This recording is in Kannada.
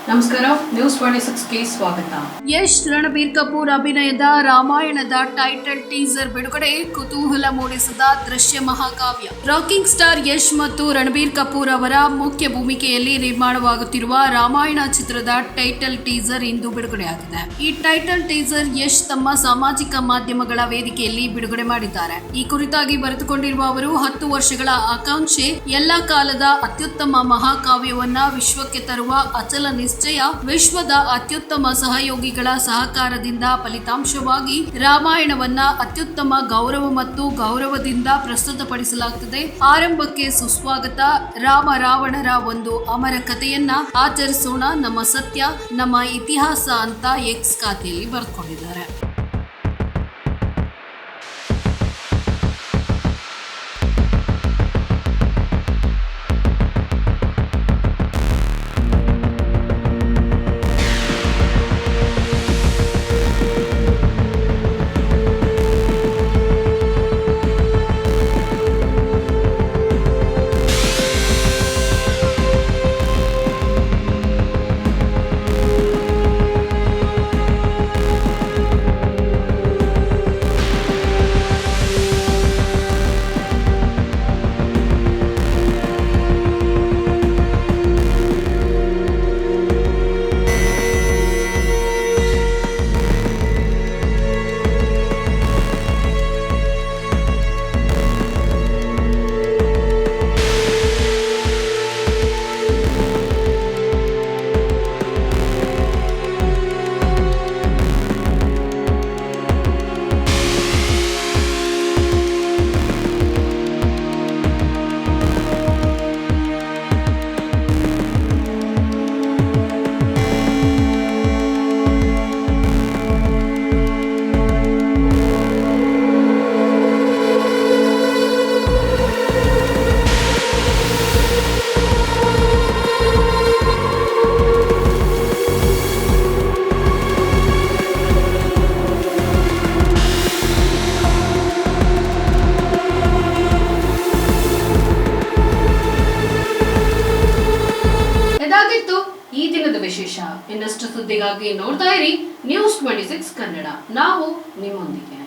ನಮಸ್ಕಾರ, ನ್ಯೂಸ್ 26ಗೆ ಸ್ವಾಗತ. ಯಶ್ ರಣಬೀರ್ ಕಪೂರ್ ಅಭಿನಯದ ರಾಮಾಯಣದ ಟೈಟಲ್ ಟೀಸರ್ ಬಿಡುಗಡೆ ಕುತೂಹಲ ಮೂಡಿಸಿದ ದೃಶ್ಯ ಮಹಾಕಾವ್ಯ. ರಾಕಿಂಗ್ ಸ್ಟಾರ್ ಯಶ್ ಮತ್ತು ರಣಬೀರ್ ಕಪೂರ್ ಅವರ ಮುಖ್ಯ ಭೂಮಿಕೆಯಲ್ಲಿ ನಿರ್ಮಾಣವಾಗುತ್ತಿರುವ ರಾಮಾಯಣ ಚಿತ್ರದ ಟೈಟಲ್ ಟೀಸರ್ ಇಂದು ಬಿಡುಗಡೆಯಾಗಿದೆ. ಈ ಟೈಟಲ್ ಟೀಸರ್ ಯಶ್ ತಮ್ಮ ಸಾಮಾಜಿಕ ಮಾಧ್ಯಮಗಳ ವೇದಿಕೆಯಲ್ಲಿ ಬಿಡುಗಡೆ ಮಾಡಿದ್ದಾರೆ. ಈ ಕುರಿತಾಗಿ ಬರೆದುಕೊಂಡಿರುವ ಅವರು 10 ವರ್ಷಗಳ ಆಕಾಂಕ್ಷೆ, ಎಲ್ಲಾ ಕಾಲದ ಅತ್ಯುತ್ತಮ ಮಹಾಕಾವ್ಯವನ್ನ ವಿಶ್ವಕ್ಕೆ ತರುವ ಅಚಲ ನಿಶ್ಚಯ, ವಿಶ್ವದ ಅತ್ಯುತ್ತಮ ಸಹಯೋಗಿಗಳ ಸಹಕಾರದಿಂದ ಫಲಿತಾಂಶವಾಗಿ ರಾಮಾಯಣವನ್ನ ಅತ್ಯುತ್ತಮ ಗೌರವ ಮತ್ತು ಗೌರವದಿಂದ ಪ್ರಸ್ತುತಪಡಿಸಲಾಗುತ್ತದೆ. ಆರಂಭಕ್ಕೆ ಸುಸ್ವಾಗತ. ರಾಮ ರಾವಣರ ಒಂದು ಅಮರ ಕಥೆಯನ್ನ ಆಚರಿಸೋಣ, ನಮ್ಮ ಸತ್ಯ, ನಮ್ಮ ಇತಿಹಾಸ ಅಂತ ಎಕ್ಸ್ ಖಾತೆಯಲ್ಲಿ ಬರೆದುಕೊಂಡಿದ್ದಾರೆ. ಇದಾಗಿತ್ತು ಈ ದಿನದ ವಿಶೇಷ. ಇನ್ನಷ್ಟು ಸುದ್ದಿಗಾಗಿ ನೋಡ್ತಾ ಇರಿ ನ್ಯೂಸ್ 26 ಕನ್ನಡ. ನಾವು ನಿಮ್ಮೊಂದಿಗೆ.